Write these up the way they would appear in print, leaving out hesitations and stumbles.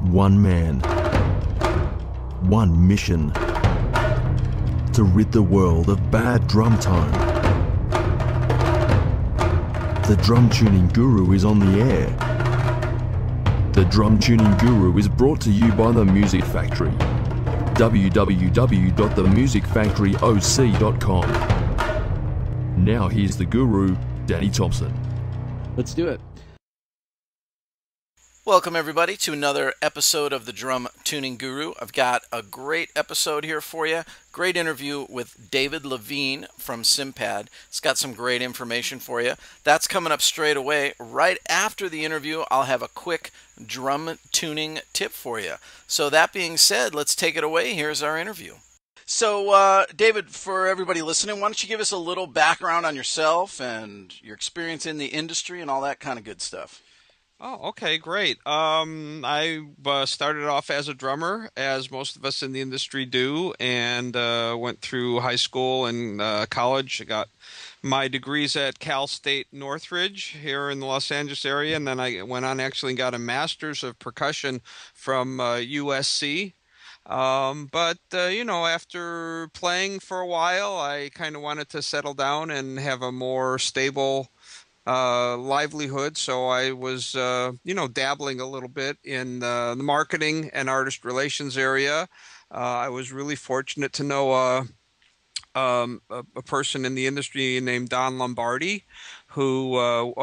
One man, one mission: to rid the world of bad drum tone. The Drum Tuning Guru is on the air. The Drum Tuning Guru is brought to you by The Music Factory. www.themusicfactoryoc.com. Now here's the guru, Danny Thompson. Let's do it. Welcome everybody to another episode of the Drum Tuning Guru. I've got a great episode here for you. Great interview with David Levine from Cympad. It's got some great information for you. That's coming up straight away. Right after the interview, I'll have a quick drum tuning tip for you. So that being said, let's take it away. Here's our interview. So, David, for everybody listening, why don't you give us a little background on yourself and your experience in the industry and all that kind of good stuff? Oh, okay, great. I started off as a drummer, as most of us in the industry do, and went through high school and college. I got my degrees at Cal State Northridge here in the Los Angeles area, and then I went on actually and got a master's of percussion from USC. After playing for a while, I kind of wanted to settle down and have a more stable livelihood. So I was, dabbling a little bit in the marketing and artist relations area. I was really fortunate to know a person in the industry named Don Lombardi, who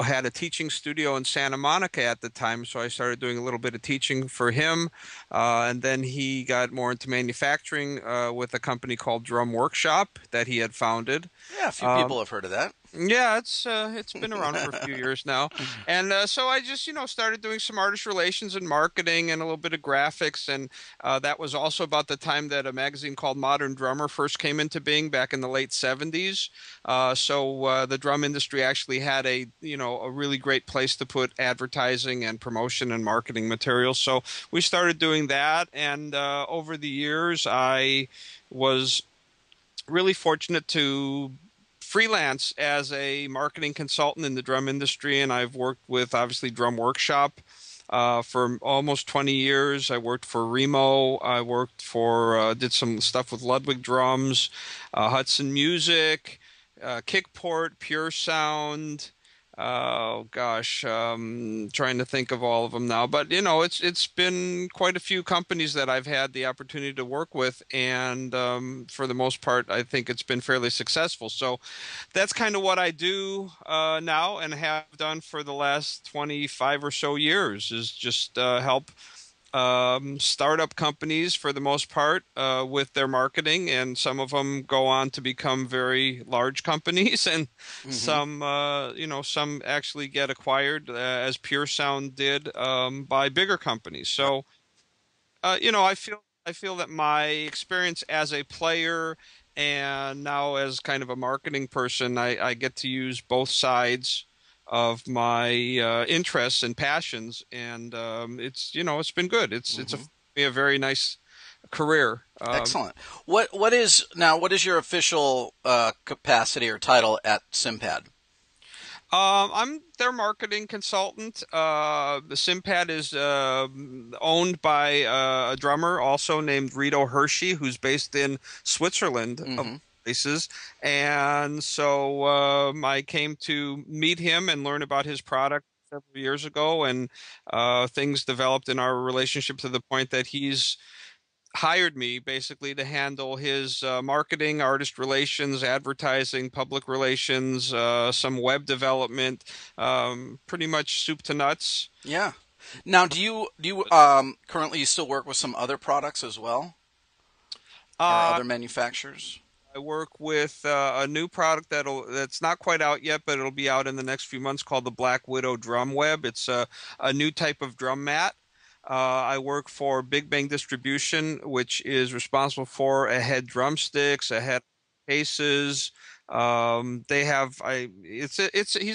had a teaching studio in Santa Monica at the time. So I started doing a little bit of teaching for him. And then he got more into manufacturing with a company called Drum Workshop that he had founded. Yeah, a few people have heard of that. Yeah, it's been around for a few years now. And so I just, started doing some artist relations and marketing and a little bit of graphics. And that was also about the time that a magazine called Modern Drummer first came into being back in the late 70s. So the drum industry actually had a really great place to put advertising and promotion and marketing materials. So we started doing that. And over the years, I was really fortunate to freelance as a marketing consultant in the drum industry, and I've worked with, obviously, Drum Workshop for almost 20 years. I worked for Remo. I worked for, did some stuff with Ludwig Drums, Hudson Music, Kickport, Pure Sound. Oh gosh, trying to think of all of them now. But it's been quite a few companies that I've had the opportunity to work with, and for the most part, I think it's been fairly successful. So that's kind of what I do now, and have done for the last 25 or so years, is just help startup companies for the most part with their marketing, and some of them go on to become very large companies, and some actually get acquired as Pure Sound did by bigger companies. So I feel that my experience as a player and now as kind of a marketing person, I get to use both sides of my interests and passions, and it's been good. It's a very nice career. Excellent. What is your official capacity or title at Cympad? I'm their marketing consultant. The Cympad is owned by a drummer also named Rito Hershey, who's based in Switzerland. Places. And so I came to meet him and learn about his product several years ago, and things developed in our relationship to the point that he's hired me basically to handle his marketing, artist relations, advertising, public relations, some web development, pretty much soup to nuts. Yeah. Now, do you currently you still work with some other products as well, or other manufacturers? I work with a new product that's not quite out yet, but it'll be out in the next few months, called the Black Widow Drum Web. It's a new type of drum mat. I work for Big Bang Distribution, which is responsible for a head drumsticks, a head cases. He's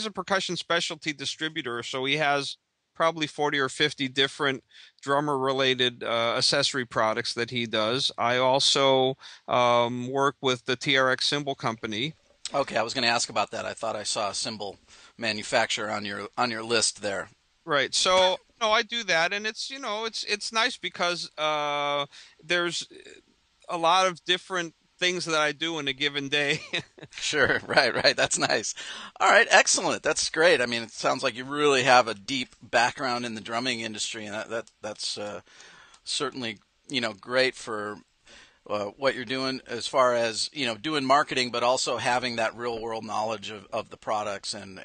a percussion specialty distributor, so he has probably 40 or 50 different drummer-related accessory products that he does. I also work with the TRX Cymbal Company. Okay, I was going to ask about that. I thought I saw a cymbal manufacturer on your list there. Right. So No, I do that, and it's nice because there's a lot of different things that I do in a given day. Sure, right, right. That's nice. All right, excellent. That's great. I mean, it sounds like you really have a deep background in the drumming industry, and that's certainly great for what you're doing as far as doing marketing, but also having that real world knowledge of the products and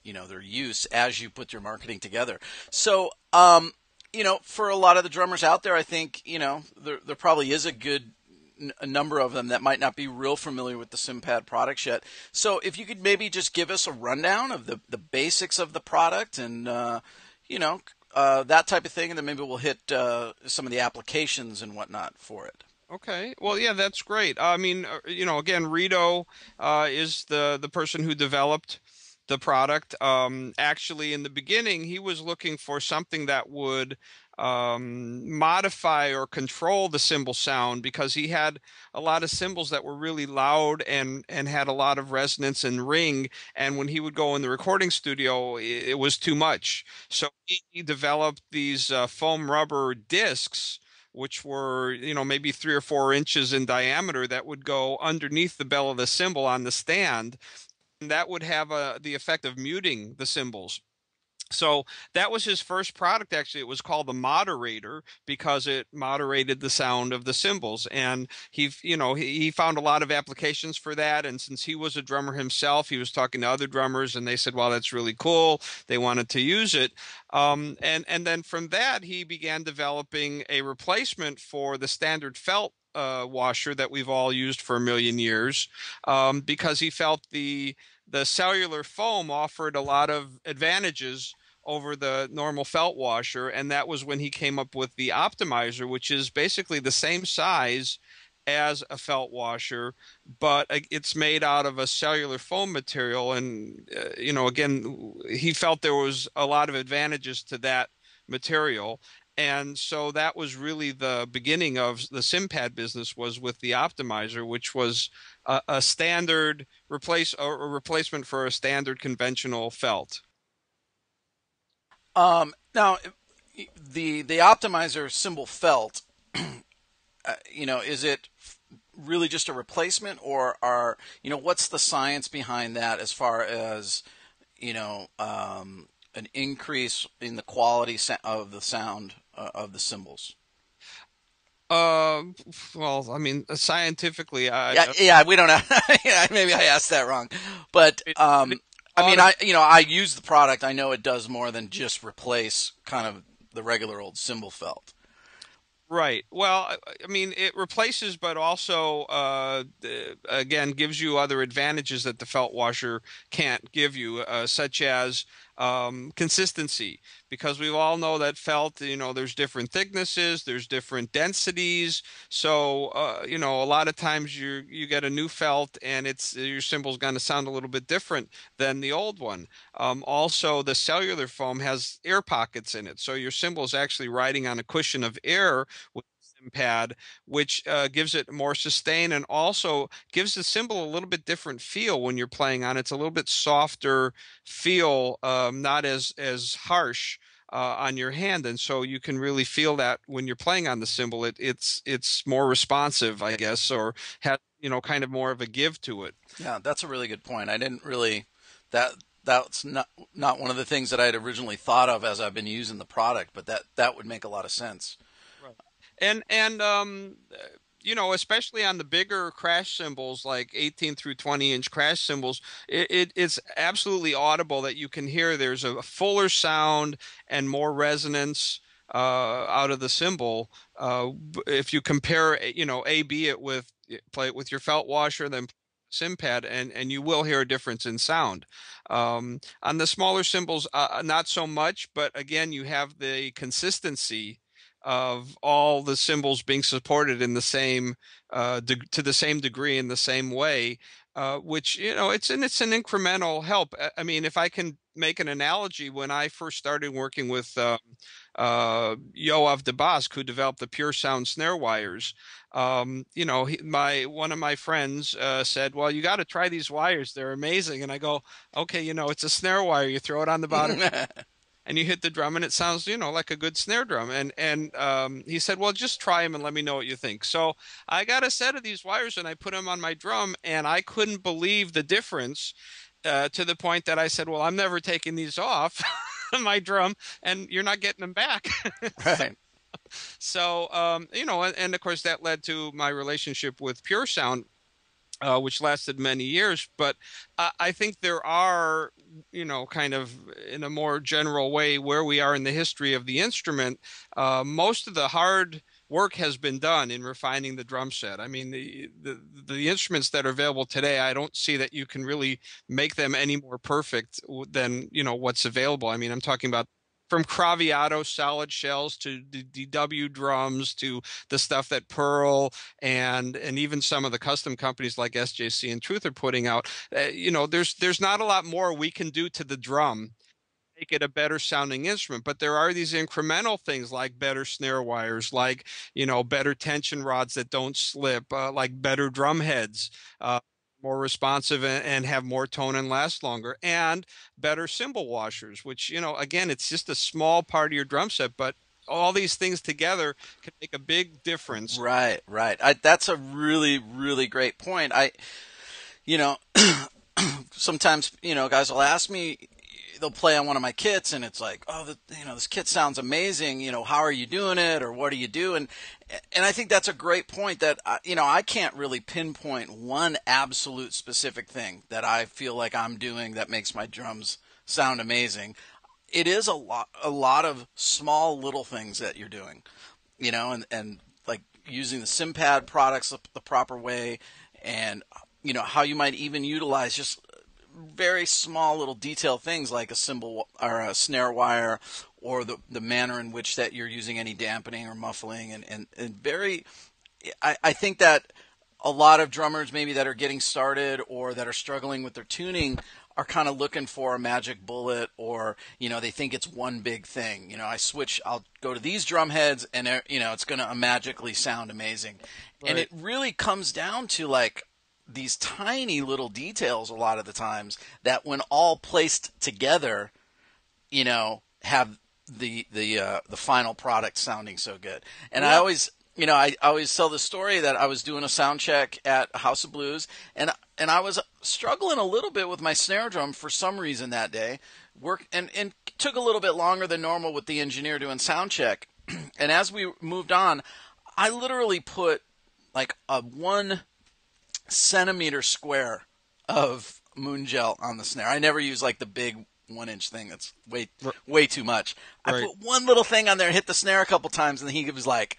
their use as you put your marketing together. So for a lot of the drummers out there, I think there probably is a number of them that might not be real familiar with the Cympad products yet. So if you could maybe just give us a rundown of the basics of the product and that type of thing, and then maybe we'll hit some of the applications and whatnot for it. Okay. Well, yeah, that's great. I mean, again, Rito is the person who developed the product. Actually, in the beginning, he was looking for something that would modify or control the cymbal sound because he had a lot of cymbals that were really loud and had a lot of resonance and ring. And when he would go in the recording studio, it was too much. So he developed these foam rubber discs which were, maybe 3 or 4 inches in diameter that would go underneath the bell of the cymbal on the stand. And that would have the effect of muting the cymbals. So that was his first product. Actually, it was called the moderator because it moderated the sound of the cymbals. And he found a lot of applications for that. And since he was a drummer himself, he was talking to other drummers, and they said, "Well, that's really cool." They wanted to use it. And then from that, he began developing a replacement for the standard felt washer that we've all used for a million years, because he felt the cellular foam offered a lot of advantages over the normal felt washer, and that was when he came up with the optimizer, which is basically the same size as a felt washer, but it's made out of a cellular foam material. And again, he felt there was a lot of advantages to that material. And so that was really the beginning of the Cympad business, was with the optimizer, which was a standard a replacement for a standard conventional felt. Now, the optimizer cymbal felt, is it really just a replacement, or what's the science behind that as far as an increase in the quality of the sound of the cymbals? Uh, well, I mean, scientifically, Yeah, yeah, we don't have. Yeah, maybe I asked that wrong, but it, I mean, I use the product. I know it does more than just replace kind of the regular old cymbal felt. right. Well, I mean, it replaces, but also, again, gives you other advantages that the felt washer can't give you, such as consistency. Because we all know that felt, there's different thicknesses, there's different densities. So, a lot of times you get a new felt, and your cymbal's going to sound a little bit different than the old one. Also, the cellular foam has air pockets in it, so your cymbal is actually riding on a cushion of air with pad, which gives it more sustain and also gives the cymbal a little bit different feel when you're playing on it. It's a little bit softer feel, not as harsh on your hand, and so you can really feel that when you're playing on the cymbal. It's more responsive, I guess, or has kind of more of a give to it. Yeah, that's a really good point. I didn't really that that's not one of the things that I had originally thought of as I've been using the product, but that would make a lot of sense. Right. And especially on the bigger crash cymbals, like 18 through 20-inch crash cymbals, it's absolutely audible that you can hear there's a fuller sound and more resonance out of the cymbal. If you compare, A/B it with play it with your felt washer, then Cympad, and you will hear a difference in sound. On the smaller cymbals, not so much, but again, you have the consistency of all the cymbals being supported in the same to the same degree in the same way, which it's an incremental help. I mean, if I can make an analogy, when I first started working with Yoav DeBosk, who developed the Pure Sound snare wires, one of my friends said, "Well, you got to try these wires; they're amazing." And I go, "Okay, it's a snare wire. You throw it on the bottom." and you hit the drum and it sounds, like a good snare drum. And he said, well, just try them and let me know what you think. So I got a set of these wires and I put them on my drum, and I couldn't believe the difference. To the point that I said, well, I'm never taking these off my drum, and you're not getting them back. Right. So, and of course that led to my relationship with Pure Sound, which lasted many years. But I think there are, kind of in a more general way, where we are in the history of the instrument, most of the hard work has been done in refining the drum set. I mean, the instruments that are available today, I don't see that you can really make them any more perfect than, what's available. I mean, I'm talking about from Craviotto solid shells to the DW drums to the stuff that Pearl and even some of the custom companies like SJC and Truth are putting out. There's not a lot more we can do to the drum make it a better sounding instrument, but there are these incremental things like better snare wires, like better tension rods that don't slip, like better drum heads, more responsive and have more tone and last longer, and better cymbal washers, which again, it's just a small part of your drum set, but all these things together can make a big difference. Right, right. That's a really, really great point. You know, sometimes, guys will ask me, they'll play on one of my kits and it's like, oh, this kit sounds amazing. How are you doing it? Or what do you do? And I think that's a great point that, I can't really pinpoint one absolute specific thing that I feel like I'm doing that makes my drums sound amazing. It is a lot of small little things that you're doing, and like using the Cympad products the proper way, and how you might even utilize just very small little detail things like a cymbal or a snare wire, or the manner in which that you're using any dampening or muffling, and very, I think that a lot of drummers maybe that are getting started or that are struggling with their tuning are kind of looking for a magic bullet, or they think it's one big thing. I'll go to these drum heads and it's going to magically sound amazing. Right. And it really comes down to like these tiny little details a lot of the times that when all placed together, have the final product sounding so good. And yeah. I always tell the story that I was doing a sound check at House of Blues, and I was struggling a little bit with my snare drum for some reason that day. And took a little bit longer than normal with the engineer doing sound check. And as we moved on, I literally put like a 1 centimeter square of moon gel on the snare. I never use like the big 1-inch thing. That's way too much. Right. I put one little thing on there and hit the snare a couple times, and he was like,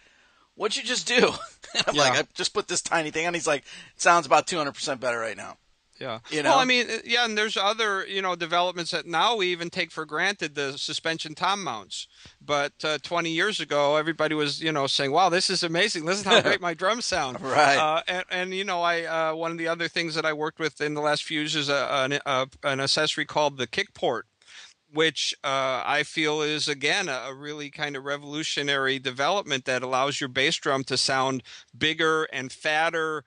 "What'd you just do?" And I'm like, "I just put this tiny thing on." He's like, "It sounds about 200% better right now." Yeah. Well, I mean, yeah, and there's other, developments that now we even take for granted, the suspension tom mounts. But 20 years ago, everybody was, saying, "Wow, this is amazing. Listen how great my drums sound." Right. I one of the other things that I worked with in the last few years is an accessory called the kick port, which I feel is, again, a really kind of revolutionary development that allows your bass drum to sound bigger and fatter,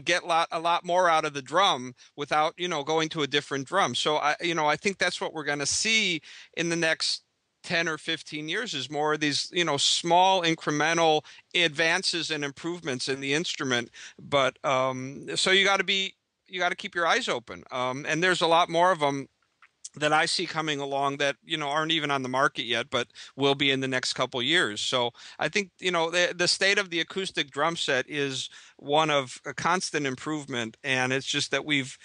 get a lot more out of the drum without, going to a different drum. So I think that's what we're going to see in the next 10 or 15 years, is more of these, small incremental advances and improvements in the instrument. But so you got to keep your eyes open. And there's a lot more of them that I see coming along that, aren't even on the market yet, but will be in the next couple of years. So I think, the state of the acoustic drum set is one of a constant improvement. And it's just that we've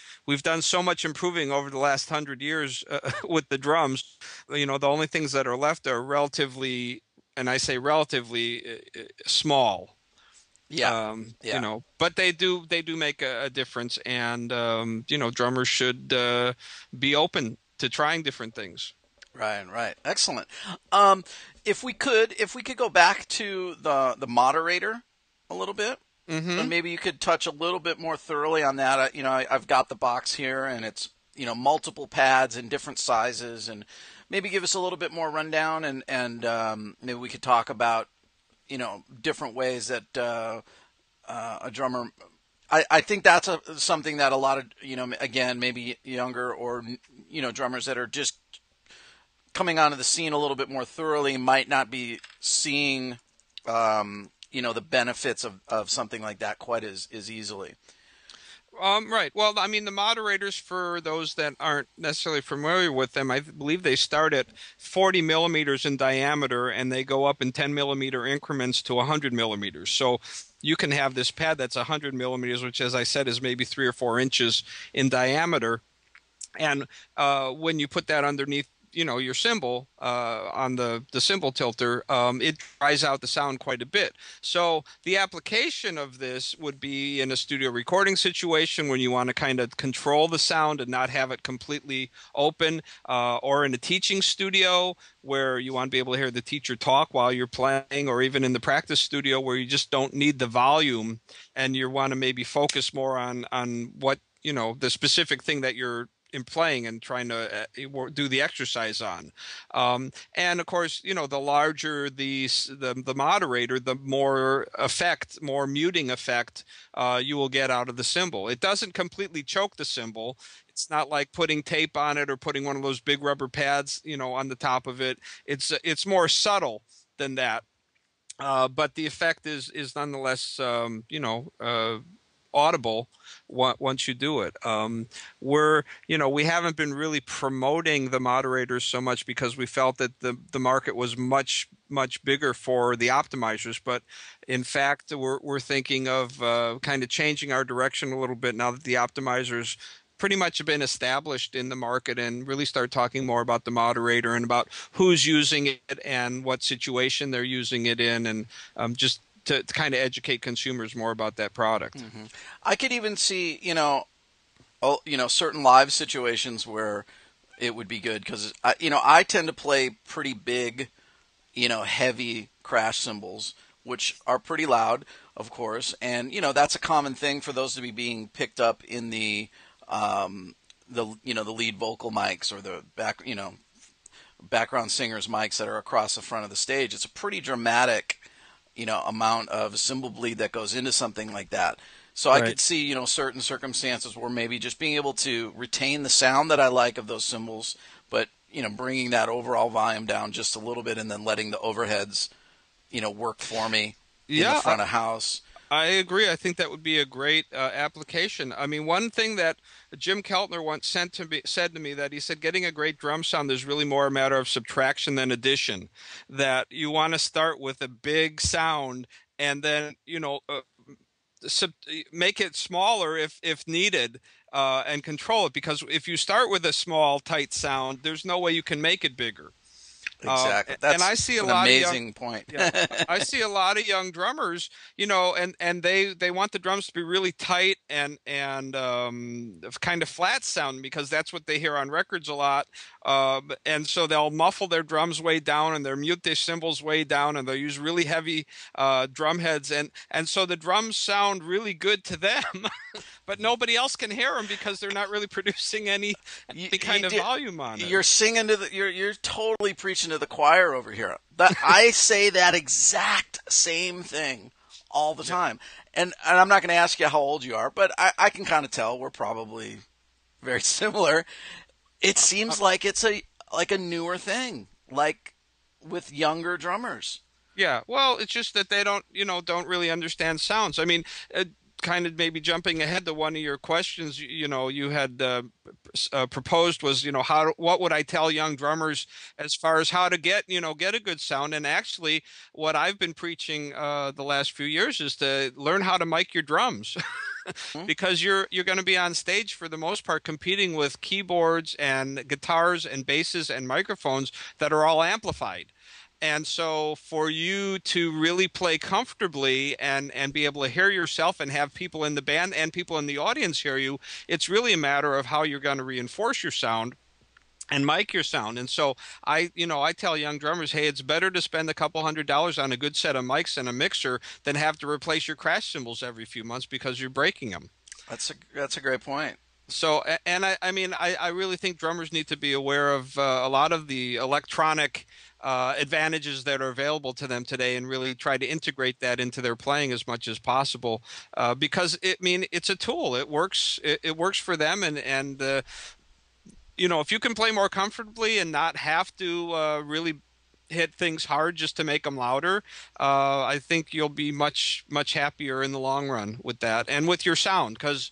done so much improving over the last 100 years with the drums. The only things that are left are relatively, and I say relatively, small. Yeah. But they do make a difference. And, drummers should be open to trying different things. Right. Excellent. If we could go back to the moderator a little bit, and maybe you could touch a little bit more thoroughly on that. I've got the box here, and it's multiple pads in different sizes, and maybe give us a little bit more rundown, and maybe we could talk about different ways that a drummer. I think that's something that a lot of, again, maybe younger or, drummers that are just coming onto the scene a little bit more thoroughly might not be seeing, the benefits of something like that quite as easily. Right. Well, I mean, the moderators, for those that aren't necessarily familiar with them, I believe they start at 40 millimeters in diameter and they go up in 10 millimeter increments to 100 millimeters. So you can have this pad that's 100 millimeters, which, as I said, is maybe 3 or 4 inches in diameter. And when you put that underneath, your cymbal on the cymbal tilter, it dries out the sound quite a bit. So the application of this would be in a studio recording situation when you want to kind of control the sound and not have it completely open, or in a teaching studio where you want to be able to hear the teacher talk while you're playing, or even in the practice studio where you just don't need the volume and you want to maybe focus more on what, the specific thing that you're in playing and trying to do the exercise on. And of course, the larger the moderator, the more muting effect you will get out of the cymbal. It doesn't completely choke the cymbal. It's not like putting tape on it or putting one of those big rubber pads, on the top of it. It's more subtle than that. But the effect is nonetheless, audible once you do it. We haven't been really promoting the moderators so much because we felt that the market was much bigger for the optimizers. But in fact, we're thinking of kind of changing our direction a little bit now that the optimizers pretty much have been established in the market, and really start talking more about the moderator and about who's using it and what situation they're using it in, and just to kind of educate consumers more about that product. Mm-hmm. I could even see, certain live situations where it would be good because, I tend to play pretty big, heavy crash cymbals, which are pretty loud, of course. And, that's a common thing for those to be being picked up in the lead vocal mics or the background singers mics that are across the front of the stage. It's a pretty dramatic amount of cymbal bleed that goes into something like that. So I could see, certain circumstances where maybe just being able to retain the sound that I like of those cymbals, but, bringing that overall volume down just a little bit and then letting the overheads, work for me in the front of house. I agree. I think that would be a great application. I mean, one thing that Jim Keltner once said to me that he said getting a great drum sound is really more a matter of subtraction than addition. That you want to start with a big sound and then, make it smaller if needed, and control it. Because if you start with a small, tight sound, there's no way you can make it bigger. Exactly. That's and I see an amazing point. I see a lot of young drummers, and they want the drums to be really tight and kind of flat sound because that's what they hear on records a lot. And so they'll muffle their drums way down and they'll mute their cymbals way down and they'll use really heavy drum heads. And so the drums sound really good to them, but nobody else can hear them because they're not really producing any kind of volume on it. You're singing you're totally preaching to the choir over here. I say that exact same thing all the time. And I'm not going to ask you how old you are, but I can kind of tell we're probably very similar. It seems like it's a newer thing, like with younger drummers. Yeah, well, it's just that they don't really understand sounds. I mean, kind of maybe jumping ahead to one of your questions, you had proposed was, what would I tell young drummers as far as how to get a good sound? And actually, what I've been preaching the last few years is to learn how to mic your drums. Because you're going to be on stage for the most part competing with keyboards and guitars and basses and microphones that are all amplified. And so for you to really play comfortably and be able to hear yourself and have people in the band and people in the audience hear you, it's really a matter of how you're going to reinforce your sound and mic your sound. And so I tell young drummers, hey, it's better to spend a couple $100 on a good set of mics and a mixer than have to replace your crash cymbals every few months because you're breaking them. That's a great point. So, and I really think drummers need to be aware of a lot of the electronic advantages that are available to them today and really try to integrate that into their playing as much as possible, because it's a tool. It works for them, and if you can play more comfortably and not have to really hit things hard just to make them louder, I think you'll be much, much happier in the long run with that and with your sound because,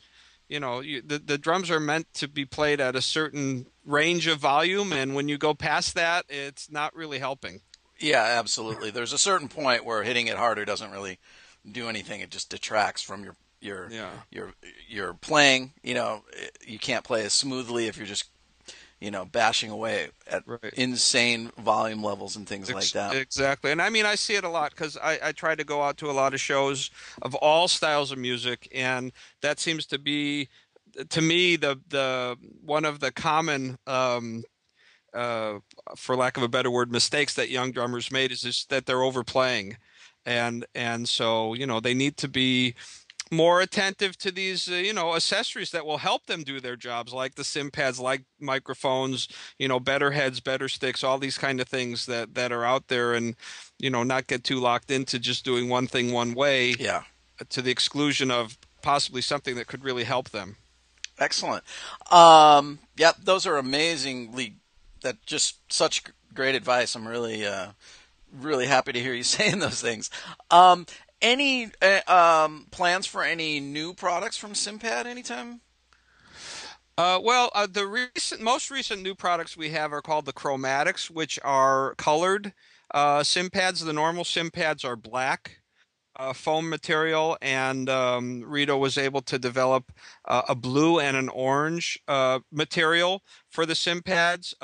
the drums are meant to be played at a certain range of volume, and when you go past that, it's not really helping. Yeah, absolutely. There's a certain point where hitting it harder doesn't really do anything. It just detracts from your Yeah. your playing. You can't play as smoothly if you're just bashing away at Right. insane volume levels and things like that. Exactly. And I mean, I see it a lot because I try to go out to a lot of shows of all styles of music, and that seems to be, to me, the one of the common, uh, for lack of a better word, mistakes that young drummers made is just that they're overplaying, and so they need to be more attentive to these, accessories that will help them do their jobs, like the Cympads, like microphones, better heads, better sticks, all these kind of things that are out there, and not get too locked into just doing one thing one way Yeah. to the exclusion of possibly something that could really help them. Excellent. Yep, those are amazingly, that just such great advice. I'm really, really happy to hear you saying those things. Any plans for any new products from Cympad anytime? The most recent new products we have are called the Chromatics, which are colored Cympads. The normal Cympads are black foam material, and Rito was able to develop a blue and an orange material for the Cympads,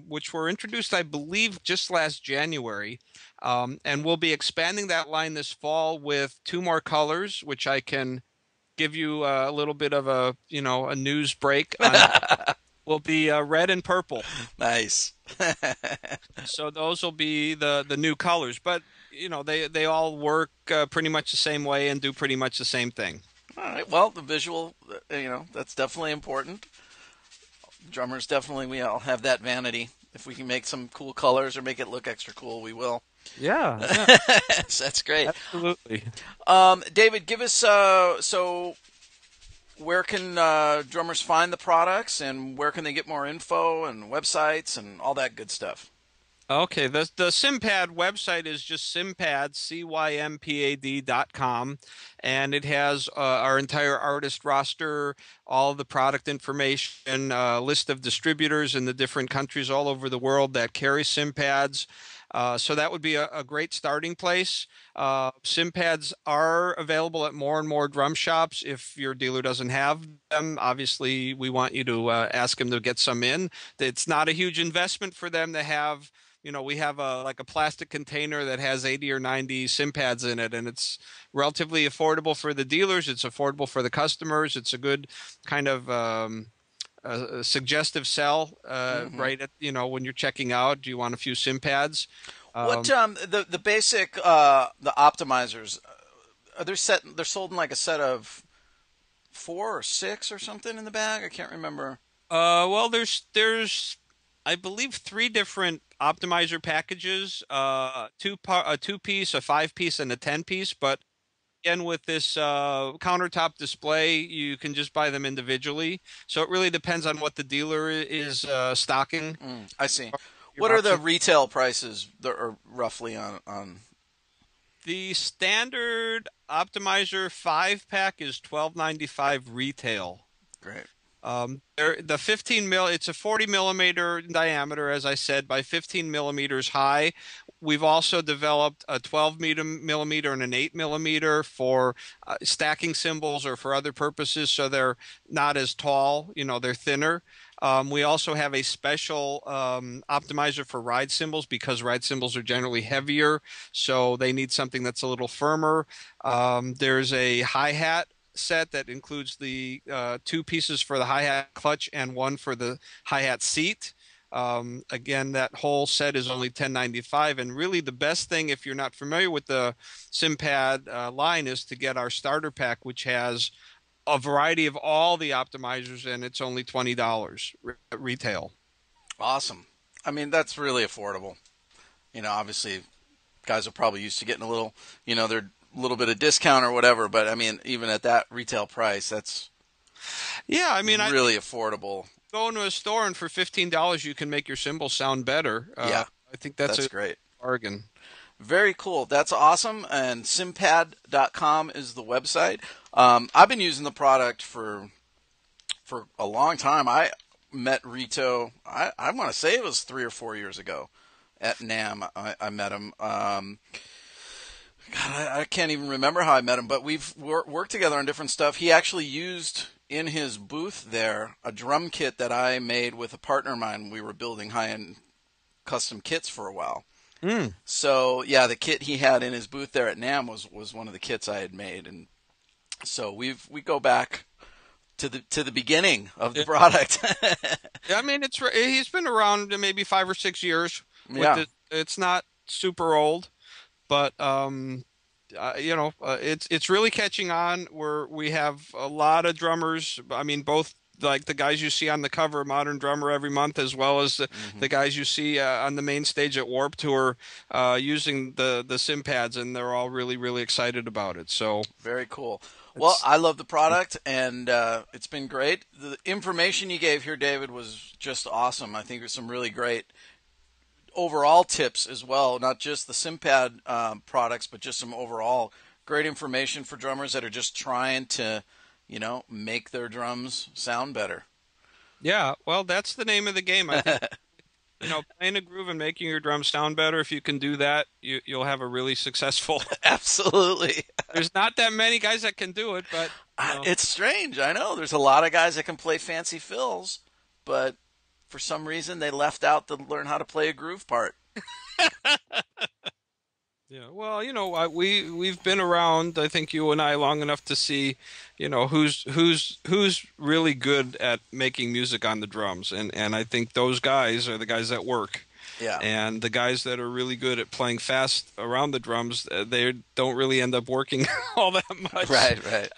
which were introduced, I believe, just last January. And we'll be expanding that line this fall with two more colors, which I can give you a little bit of a news break on. Will be red and purple. Nice. So those will be the new colors, but they all work pretty much the same way and do pretty much the same thing. All right. Well, the visual, that's definitely important. Drummers definitely, we all have that vanity. If we can make some cool colors or make it look extra cool, we will. Yeah, That's great. absolutely. David, give us so where can drummers find the products, and where can they get more info and websites and all that good stuff? Okay, the Cympad website is just Cympad, cympad.com, and it has our entire artist roster, all of the product information, list of distributors in the different countries all over the world that carry Cympads. So that would be a great starting place. Cympads are available at more and more drum shops. If your dealer doesn't have them, obviously we want you to ask them to get some in. It's not a huge investment for them to have. We have a plastic container that has 80 or 90 Cympads in it, and it's relatively affordable for the dealers. It's affordable for the customers. It's a good kind of a suggestive sell, right at when you're checking out. Do you want a few Cympads? What the basic the optimizers are they're sold in like a set of 4 or 6 or something in the bag? I can't remember. There's I believe 3 different optimizer packages, a 2-piece, a 5-piece, and a 10-piece. But again, with this countertop display, you can just buy them individually. So it really depends on what the dealer is stocking. I see. Your What are the option. retail prices that are roughly on? The standard optimizer 5-pack is $12.95 retail. Great. The 15 mil, it's a 40 millimeter diameter, as I said, by 15 millimeters high. We've also developed a 12 millimeter and an 8 millimeter for stacking cymbals or for other purposes, so they're not as tall. They're thinner. We also have a special optimizer for ride cymbals because ride cymbals are generally heavier, so they need something that's a little firmer. There's a hi-hat set that includes the 2 pieces for the hi-hat clutch and 1 for the hi-hat seat. Again, that whole set is only $10.95, and really the best thing, if you're not familiar with the Cympad line, is to get our starter pack, which has a variety of all the optimizers, and it's only $20 retail. Awesome. I mean, that's really affordable. Obviously, guys are probably used to getting a little, they're a little bit of discount or whatever, but I mean, even at that retail price, that's Yeah, I mean, really affordable. go into a store and for $15 you can make your cymbals sound better. Yeah, I think that's that's a great. bargain. Very cool. That's awesome. And cympad.com is the website. I've been using the product for a long time. I met Rito, I want to say it was 3 or 4 years ago at NAMM. I met him. God, I can't even remember how I met him, but we've worked together on different stuff. He actually used in his booth there a drum kit that I made with a partner of mine. We were building high-end custom kits for a while. Mm. So yeah, the kit he had in his booth there at NAMM was one of the kits I had made, and so we go back to the beginning of the product. Yeah, I mean, he's been around maybe 5 or 6 years. Yeah. It's not super old, but it's really catching on. We have a lot of drummers. I mean, both like the guys you see on the cover of Modern Drummer every month, as well as the guys you see on the main stage at Warped Tour using the Cympads, and they're all really, really excited about it. So Very cool. Well, I love the product, and it's been great. The information you gave here, David, was just awesome. I think there's some really great overall tips as well, not just the Cympad products, but just some overall great information for drummers that are just trying to, make their drums sound better. yeah, well, that's the name of the game. I think playing a groove and making your drums sound better. If you can do that, you'll have a really successful. Absolutely. There's not that many guys that can do it, but It's strange. I know. There's a lot of guys that can play fancy fills, but for some reason they left out the learn how to play a groove part. yeah. Well, we've been around. I think you and I long enough to see, who's really good at making music on the drums, and I think those guys are the guys that work. Yeah. And the guys that are really good at playing fast around the drums, they don't really end up working all that much. Right, right.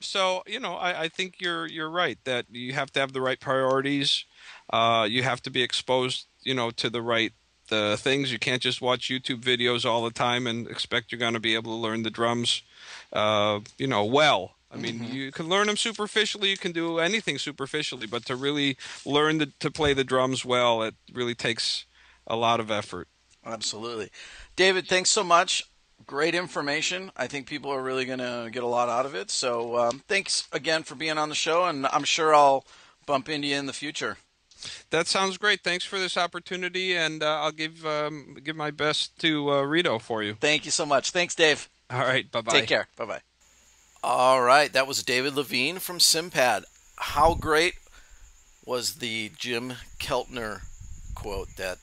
So I think you're right that you have to have the right priorities. You have to be exposed, to the right things. You can't just watch YouTube videos all the time and expect you're going to be able to learn the drums, well. I mean, you can learn them superficially. You can do anything superficially, but to really learn to play the drums well, it really takes a lot of effort. Absolutely. David, thanks so much. Great information. I think people are really going to get a lot out of it. So thanks again for being on the show, and I'm sure I'll bump into you in the future. That sounds great. Thanks for this opportunity, and I'll give my best to Rito for you. Thank you so much. Thanks, Dave. All right. Bye-bye. Take care. Bye-bye. All right. That was David Levine from Cympad. How great was the Jim Keltner quote that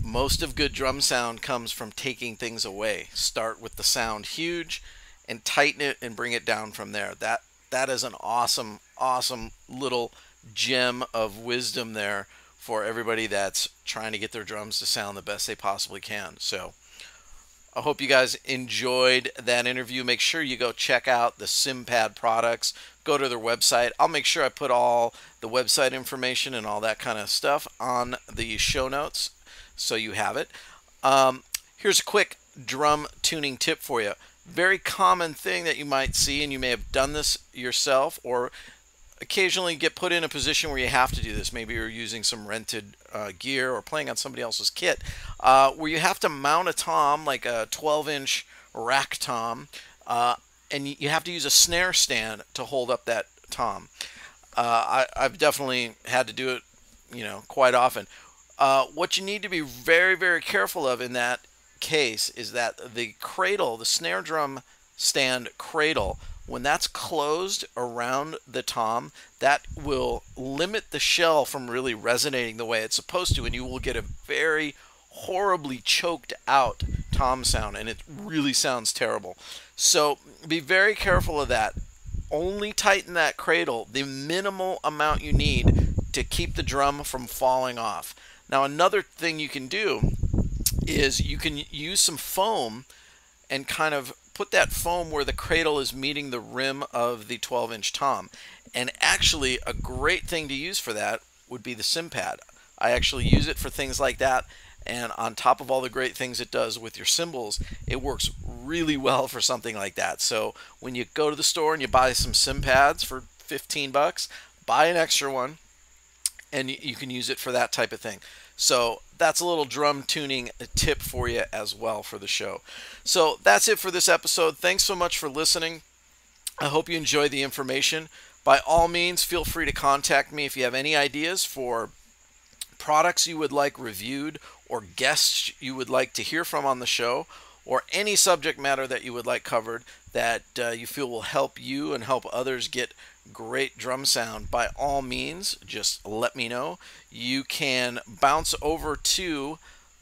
most of good drum sound comes from taking things away. Start with the sound huge and tighten it and bring it down from there. That is an awesome, awesome little gem of wisdom there for everybody that's trying to get their drums to sound the best they possibly can. So I hope you guys enjoyed that interview. Make sure you go check out the Cympad products. Go to their website. I'll make sure I put all the website information and all that kind of stuff on the show notes so you have it. Here's a quick drum tuning tip for you. Very common thing that you might see, and you may have done this yourself or occasionally get put in a position where you have to do this. Maybe you're using some rented gear or playing on somebody else's kit, where you have to mount a tom, like a 12-inch rack tom, and you have to use a snare stand to hold up that tom. I've definitely had to do it, quite often. What you need to be very, very careful of in that case is that the cradle, the snare drum stand cradle, when that's closed around the tom, that will limit the shell from really resonating the way it's supposed to, and you will get a very horribly choked out tom sound, and it really sounds terrible. So be very careful of that. Only tighten that cradle the minimal amount you need to keep the drum from falling off. Now, another thing you can do is you can use some foam and kind of put that foam where the cradle is meeting the rim of the 12-inch tom. And actually, a great thing to use for that would be the Cympad. I actually use it for things like that. And on top of all the great things it does with your cymbals, it works really well for something like that. So when you go to the store and you buy some Cympads for $15, buy an extra one, and you can use it for that type of thing. So that's a little drum tuning tip for you as well for the show. So that's it for this episode. Thanks so much for listening. I hope you enjoyed the information. By all means, feel free to contact me if you have any ideas for products you would like reviewed, or guests you would like to hear from on the show, or any subject matter that you would like covered that you feel will help you and help others get great drum sound. By all means, just let me know. You can bounce over to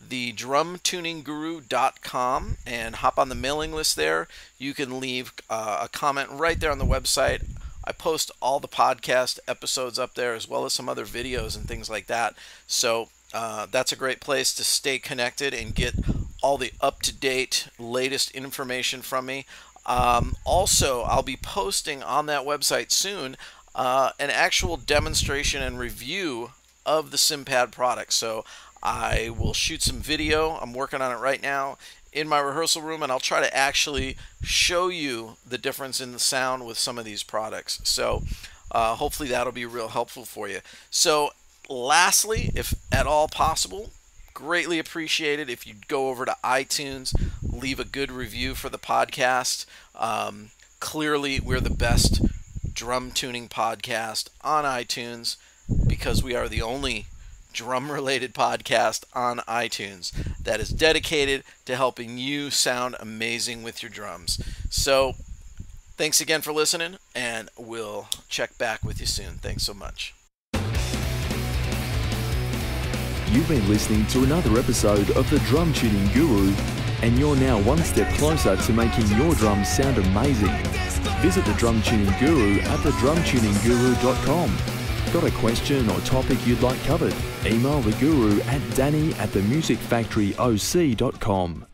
the drumtuningguru.com and hop on the mailing list there. You can leave a comment right there on the website. I post all the podcast episodes up there, as well as some other videos and things like that. So that's a great place to stay connected and get all the up-to-date latest information from me. Also, I'll be posting on that website soon an actual demonstration and review of the Cympad product. So I will shoot some video. I'm working on it right now in my rehearsal room, and I'll try to actually show you the difference in the sound with some of these products. So hopefully that'll be real helpful for you. So lastly, if at all possible, greatly appreciated if you'd go over to iTunes, leave a good review for the podcast. Clearly, we're the best drum tuning podcast on iTunes because we are the only drum-related podcast on iTunes that is dedicated to helping you sound amazing with your drums. So, thanks again for listening, and we'll check back with you soon. Thanks so much. You've been listening to another episode of the Drum Tuning Guru, and you're now one step closer to making your drums sound amazing. Visit the Drum Tuning Guru at thedrumtuningguru.com. Got a question or topic you'd like covered? Email the guru at danny@themusicfactoryoc.com.